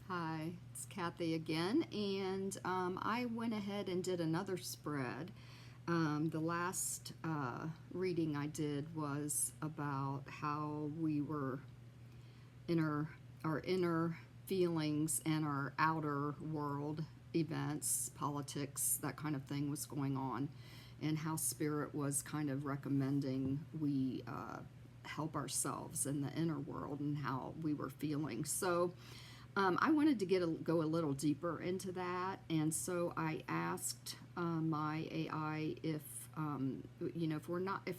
Hi, it's Kathy again, and I went ahead and did another spread. The last reading I did was about how we were our inner feelings and our outer world events, politics, that kind of thing was going on, and how Spirit was kind of recommending we help ourselves in the inner world and how we were feeling. So I wanted to go a little deeper into that, and so I asked my AI if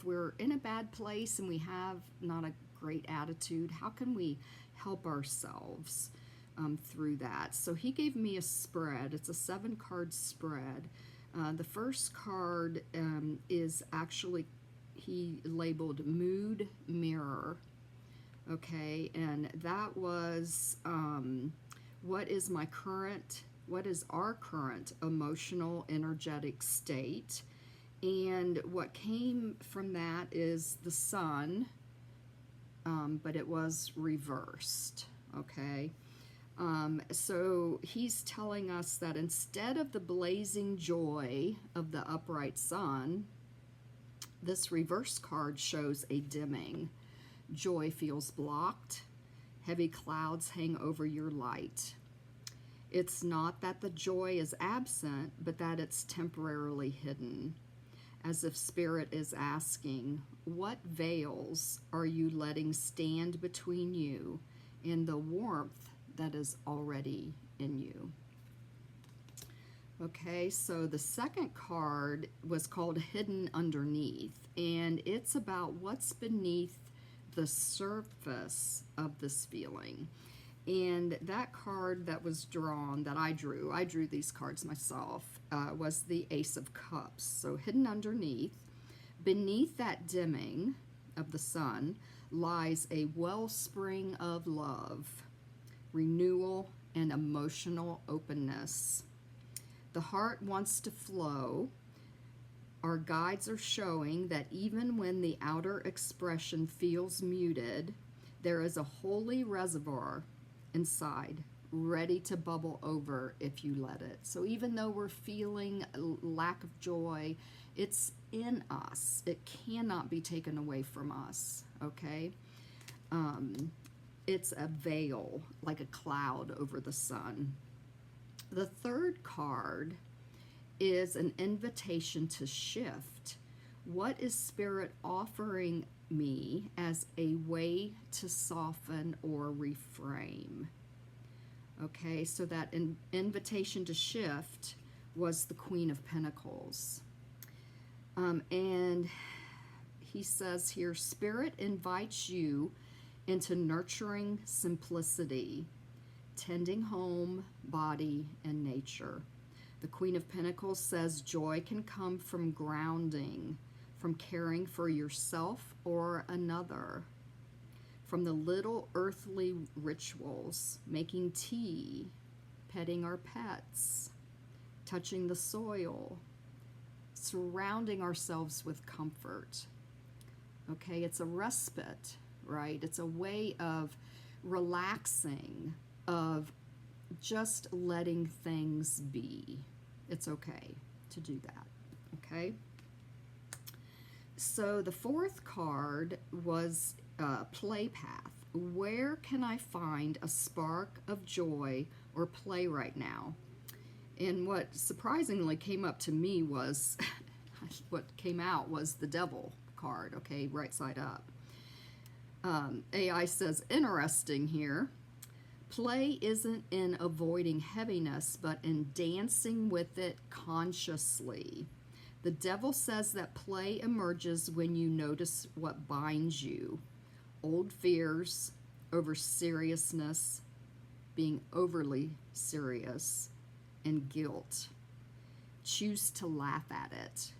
we're in a bad place and we have not a great attitude, how can we help ourselves through that? So he gave me a spread. It's a 7-card spread. The first card is actually, he labeled Mood Mirror. Okay, and that was what is our current emotional, energetic state. And what came from that is the sun, but it was reversed. Okay, so he's telling us that instead of the blazing joy of the upright sun, this reverse card shows a dimming. Joy feels blocked. Heavy clouds hang over your light. It's not that the joy is absent, but that it's temporarily hidden, as if Spirit is asking, what veils are you letting stand between you and the warmth that is already in you? Okay, so the second card was called Hidden Underneath, and it's about what's beneath the surface of this feeling. And that card that was drawn, that I drew these cards myself, was the Ace of Cups. So hidden underneath, beneath that dimming of the sun, lies a wellspring of love, renewal, and emotional openness. The heart wants to flow. Our guides are showing that even when the outer expression feels muted, there is a holy reservoir inside, ready to bubble over if you let it. So even though we're feeling a lack of joy, it's in us. It cannot be taken away from us, okay? It's a veil, like a cloud over the sun. The third card is an invitation to shift. What is Spirit offering me as a way to soften or reframe? Okay, so that invitation to shift was the Queen of Pentacles. And he says here, Spirit invites you into nurturing simplicity, tending home, body, and nature. The Queen of Pentacles says joy can come from grounding, from caring for yourself or another, from the little earthly rituals, making tea, petting our pets, touching the soil, surrounding ourselves with comfort. Okay, it's a respite, right? It's a way of relaxing, of just letting things be. It's okay to do that, okay? So the fourth card was Play Path. Where can I find a spark of joy or play right now? And what surprisingly came up to me was, what came out was the Devil card, okay, right side up. AI says, interesting here. Play isn't in avoiding heaviness, but in dancing with it consciously. The Devil says that play emerges when you notice what binds you. Old fears over seriousness, being overly serious, and guilt. Choose to laugh at it,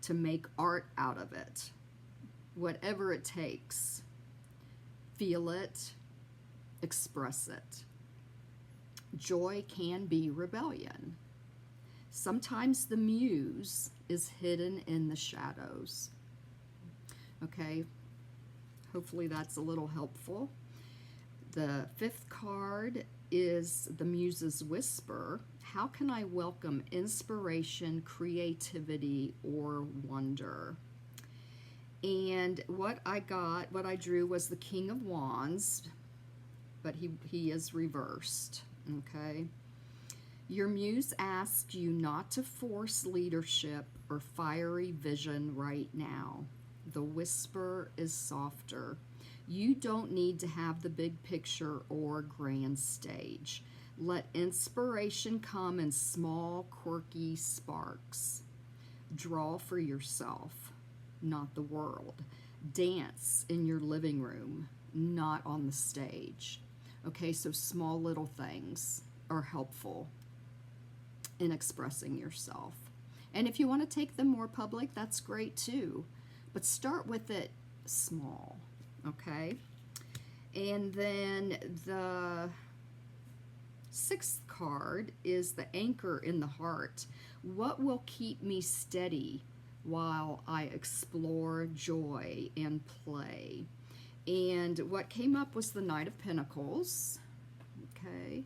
to make art out of it. Whatever it takes. Feel it. Express it. Joy can be rebellion. Sometimes the muse is hidden in the shadows. Okay, hopefully that's a little helpful. The fifth card is the Muse's Whisper. How can I welcome inspiration, creativity, or wonder? And what I drew was the King of Wands, but he is reversed, okay? Your muse asks you not to force leadership or fiery vision right now. The whisper is softer. You don't need to have the big picture or grand stage. Let inspiration come in small, quirky sparks. Draw for yourself, not the world. Dance in your living room, not on the stage. Okay, so small little things are helpful in expressing yourself. And if you want to take them more public, that's great too. But start with it small, okay? And then the sixth card is the Anchor in the Heart. What will keep me steady while I explore joy and play? And what came up was the Knight of Pentacles, okay?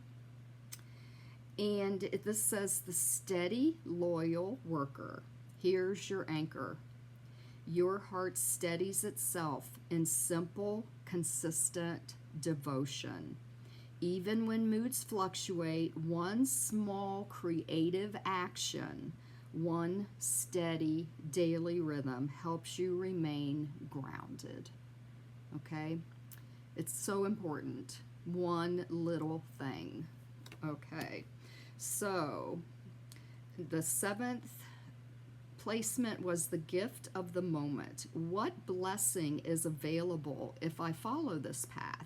And this says the steady, loyal worker. Here's your anchor. Your heart steadies itself in simple, consistent devotion. Even when moods fluctuate, one small creative action, one steady daily rhythm helps you remain grounded. Okay? It's so important. One little thing. Okay. So, the seventh placement was the gift of the moment. What blessing is available if I follow this path?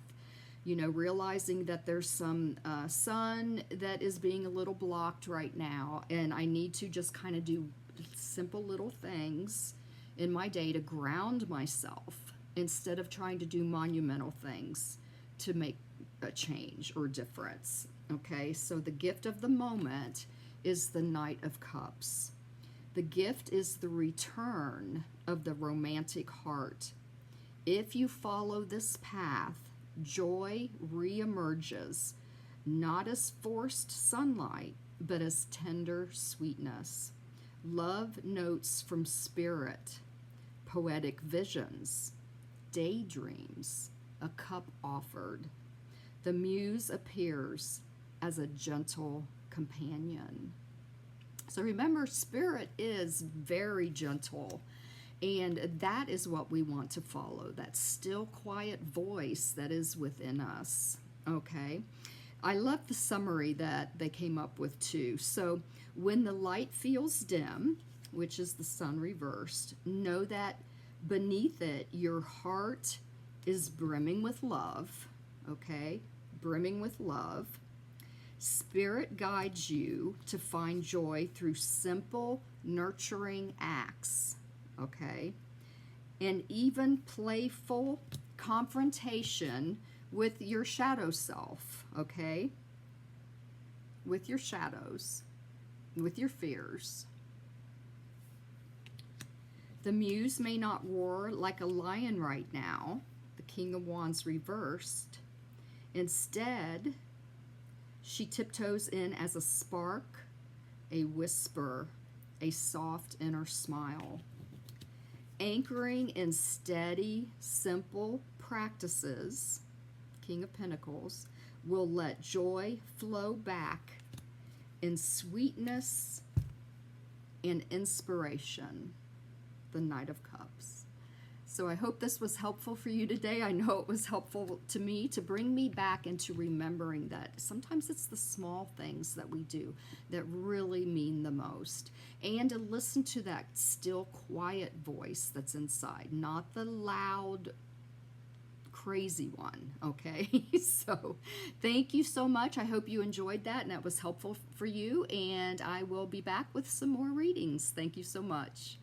You know, realizing that there's some sun that is being a little blocked right now, and I need to just kind of do simple little things in my day to ground myself instead of trying to do monumental things to make a change or difference. Okay, so the gift of the moment is the Knight of Cups. The gift is the return of the romantic heart. If you follow this path, joy reemerges, not as forced sunlight, but as tender sweetness. Love notes from spirit, poetic visions, daydreams, a cup offered. The muse appears as a gentle companion. So remember, spirit is very gentle, and that is what we want to follow, that still, quiet voice that is within us, okay? I love the summary that they came up with too. So when the light feels dim, which is the sun reversed, know that beneath it, your heart is brimming with love, okay? Brimming with love. Spirit guides you to find joy through simple, nurturing acts, okay? And even playful confrontation with your shadow self, okay? With your shadows, with your fears. The muse may not roar like a lion right now, the King of Wands reversed. Instead, she tiptoes in as a spark, a whisper, a soft inner smile. Anchoring in steady, simple practices, King of Pentacles, will let joy flow back in sweetness and inspiration, the Knight of Cups. So I hope this was helpful for you today. I know it was helpful to me to bring me back into remembering that sometimes it's the small things that we do that really mean the most. And to listen to that still, quiet voice that's inside, not the loud, crazy one, okay? So thank you so much. I hope you enjoyed that and that was helpful for you. And I will be back with some more readings. Thank you so much.